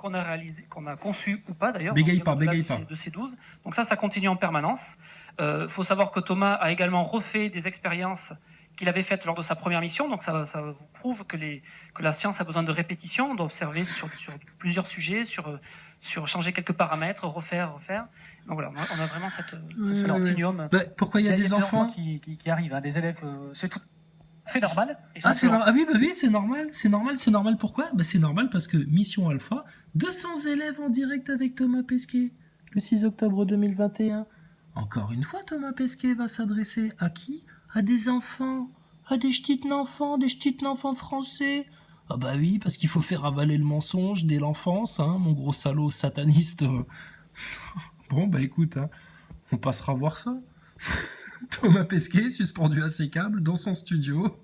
qu'on a réalisé, qu'on a conçu ou pas d'ailleurs. Bégaye Donc, pas, au-delà bégaye de pas. de ces 12. Donc ça continue en permanence. Faut savoir que Thomas a également refait des expériences qu'il avait faites lors de sa première mission. Donc ça vous prouve que la science a besoin de répétition, d'observer sur plusieurs sujets, sur changer quelques paramètres, refaire. Donc voilà, on a vraiment ce continuum. Bah, pourquoi il y a des enfants qui arrivent, hein, des élèves, c'est tout fait normal. Ah, ah oui, bah oui, c'est normal. Pourquoi? Bah, c'est normal parce que Mission Alpha, 200 élèves en direct avec Thomas Pesquet, le 6 octobre 2021. Encore une fois, Thomas Pesquet va s'adresser à qui? À des enfants, à des ch'tites enfants français. Ah bah oui, parce qu'il faut faire avaler le mensonge dès l'enfance, hein, mon gros salaud sataniste. Bon, bah écoute, hein, on passera voir ça. Thomas Pesquet, suspendu à ses câbles, dans son studio,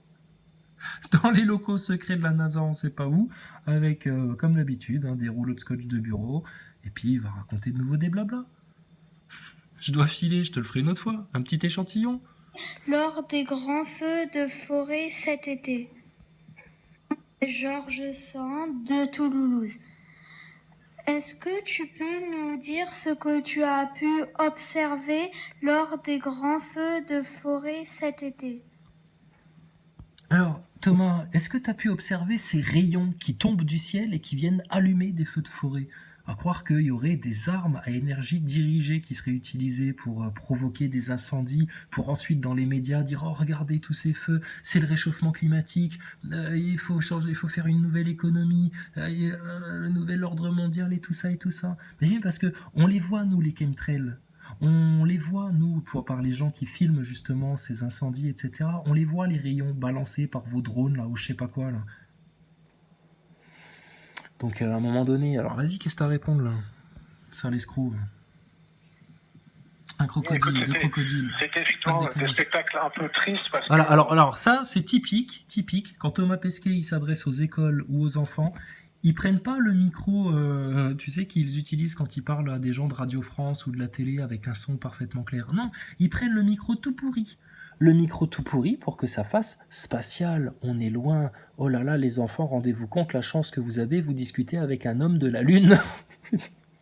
dans les locaux secrets de la NASA, on sait pas où, avec, comme d'habitude, hein, des rouleaux de scotch de bureau, et puis il va raconter de nouveau des blabla. Je dois filer, je te le ferai une autre fois, un petit échantillon. Lors des grands feux de forêt cet été. Georges Sand de Toulouse. Est-ce que tu peux nous dire ce que tu as pu observer lors des grands feux de forêt cet été? Alors, Thomas, est-ce que tu as pu observer ces rayons qui tombent du ciel et qui viennent allumer des feux de forêt? À croire qu'il y aurait des armes à énergie dirigée qui seraient utilisées pour provoquer des incendies, pour ensuite dans les médias dire « Oh, regardez tous ces feux, c'est le réchauffement climatique, il faut changer, il faut faire une nouvelle économie, le nouvel ordre mondial et tout ça et tout ça. » Mais oui, parce que on les voit, nous, les chemtrails. On les voit, nous, par les gens qui filment justement ces incendies, etc. On les voit, les rayons balancés par vos drones, là, ou je sais pas quoi, là. Donc, à un moment donné, alors vas-y, qu'est-ce que t'as à répondre, là? Ça, l'escroc. Un crocodile, deux crocodiles. C'était effectivement des spectacles un peu tristes parce que... Alors, ça, c'est typique. Quand Thomas Pesquet, il s'adresse aux écoles ou aux enfants, ils prennent pas le micro, tu sais, qu'ils utilisent quand ils parlent à des gens de Radio France ou de la télé avec un son parfaitement clair. Non, ils prennent le micro tout pourri. Le micro tout pourri pour que ça fasse spatial. On est loin. Oh là là, les enfants, rendez-vous compte la chance que vous avez, vous discutez avec un homme de la Lune.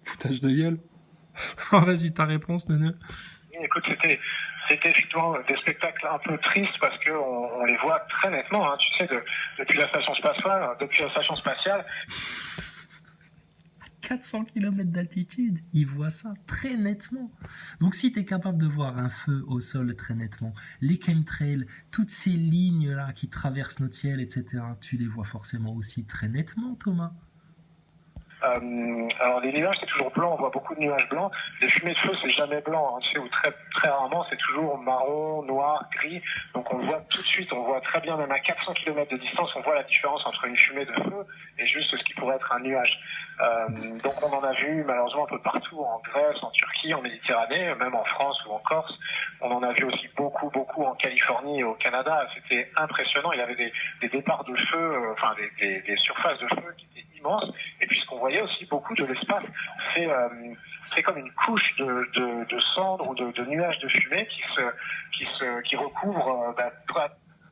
Foutage de gueule. Oh, vas-y, ta réponse, Neuneu. Écoute, c'était effectivement des spectacles un peu tristes parce que on les voit très nettement, hein, tu sais, depuis la station spatiale. 400 km d'altitude, ils voient ça très nettement. Donc si tu es capable de voir un feu au sol très nettement, les chemtrails, toutes ces lignes-là qui traversent notre ciel, etc., tu les vois forcément aussi très nettement, Thomas. Alors les nuages c'est toujours blanc, on voit beaucoup de nuages blancs. Les fumées de feu c'est jamais blanc, hein, tu sais, ou très très rarement c'est toujours marron, noir, gris. Donc on le voit tout de suite, on voit très bien même à 400 km de distance, on voit la différence entre une fumée de feu et juste ce qui pourrait être un nuage. Donc on en a vu malheureusement un peu partout, en Grèce, en Turquie, en Méditerranée, même en France ou en Corse. On en a vu aussi beaucoup en Californie et au Canada. C'était impressionnant. Il y avait des départs de feu, des surfaces de feu qui étaient immenses. Et puis ce qu'on voyait aussi beaucoup de l'espace, c'est comme une couche de cendres ou de nuages de fumée qui recouvre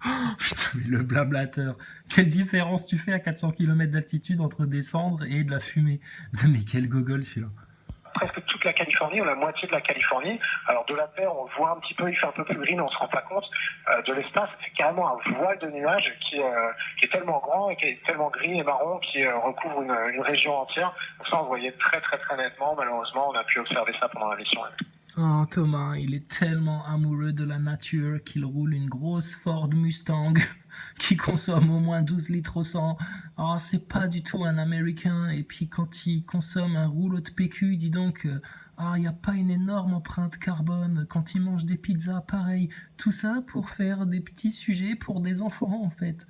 Oh, putain, mais le blablateur. Quelle différence tu fais à 400 km d'altitude entre des cendres et de la fumée? Mais quel gogol celui-là. Presque toute la Californie, ou la moitié de la Californie. Alors de la Terre, on le voit un petit peu, il fait un peu plus gris, mais on se rend pas compte. De l'espace, c'est carrément un voile de nuages qui est tellement grand et qui est tellement gris et marron qui recouvre une région entière. Donc ça, on le voyait très très très nettement. Malheureusement, on a pu observer ça pendant la mission. Oh, Thomas, il est tellement amoureux de la nature qu'il roule une grosse Ford Mustang qui consomme au moins 12 litres au 100. Oh, c'est pas du tout un Américain. Et puis quand il consomme un rouleau de PQ, dis donc, il n'y a pas une énorme empreinte carbone. Quand il mange des pizzas, pareil. Tout ça pour faire des petits sujets pour des enfants, en fait.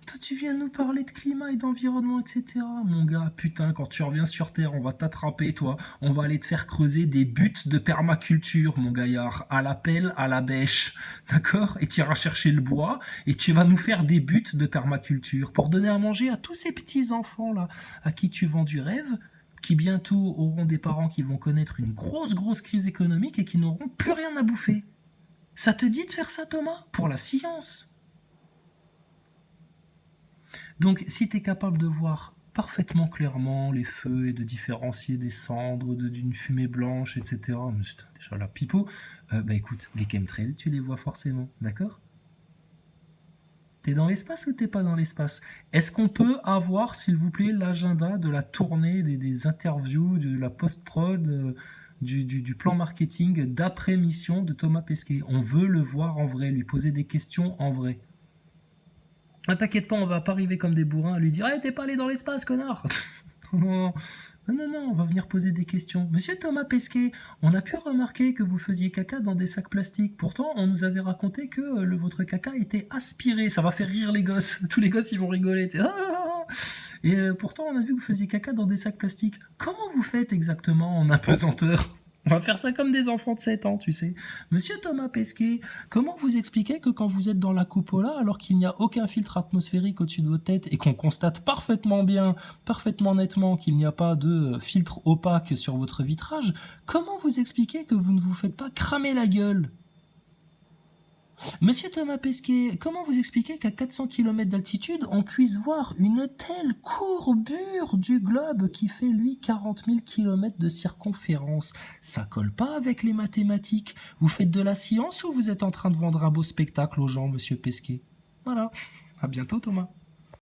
Toi, tu viens nous parler de climat et d'environnement, etc. Mon gars, putain, quand tu reviens sur Terre, on va t'attraper, toi. On va aller te faire creuser des buttes de permaculture, mon gaillard. À la pelle, à la bêche. D'accord? Et tu iras chercher le bois et tu vas nous faire des buttes de permaculture pour donner à manger à tous ces petits-enfants, là, à qui tu vends du rêve, qui bientôt auront des parents qui vont connaître une grosse crise économique et qui n'auront plus rien à bouffer. Ça te dit de faire ça, Thomas? Pour la science. Donc, si tu es capable de voir parfaitement clairement les feux et de différencier des cendres, d'une fumée blanche, etc. Mais putain, déjà là, Pipo, bah écoute, les chemtrails, tu les vois forcément, d'accord? T'es dans l'espace ou t'es pas dans l'espace? Est-ce qu'on peut avoir, s'il vous plaît, l'agenda de la tournée, des interviews, de la post-prod, du plan marketing d'après-mission de Thomas Pesquet? On veut le voir en vrai, lui poser des questions en vrai. Ah, t'inquiète pas, on va pas arriver comme des bourrins à lui dire « Hey, t'es pas allé dans l'espace, connard !» Non, non, non, non, on va venir poser des questions. Monsieur Thomas Pesquet, on a pu remarquer que vous faisiez caca dans des sacs plastiques. Pourtant, on nous avait raconté que votre caca était aspiré. Ça va faire rire les gosses. Tous les gosses, ils vont rigoler. Et pourtant, on a vu que vous faisiez caca dans des sacs plastiques. Comment vous faites exactement en apesanteur? On va faire ça comme des enfants de 7 ans, tu sais. Monsieur Thomas Pesquet, comment vous expliquez que quand vous êtes dans la coupola, alors qu'il n'y a aucun filtre atmosphérique au-dessus de votre tête et qu'on constate parfaitement bien, parfaitement nettement qu'il n'y a pas de filtre opaque sur votre vitrage, comment vous expliquez que vous ne vous faites pas cramer la gueule? Monsieur Thomas Pesquet, comment vous expliquez qu'à 400 km d'altitude, on puisse voir une telle courbure du globe qui fait, lui, 40 000 km de circonférence? Ça colle pas avec les mathématiques. Vous faites de la science ou vous êtes en train de vendre un beau spectacle aux gens, monsieur Pesquet? Voilà. À bientôt, Thomas.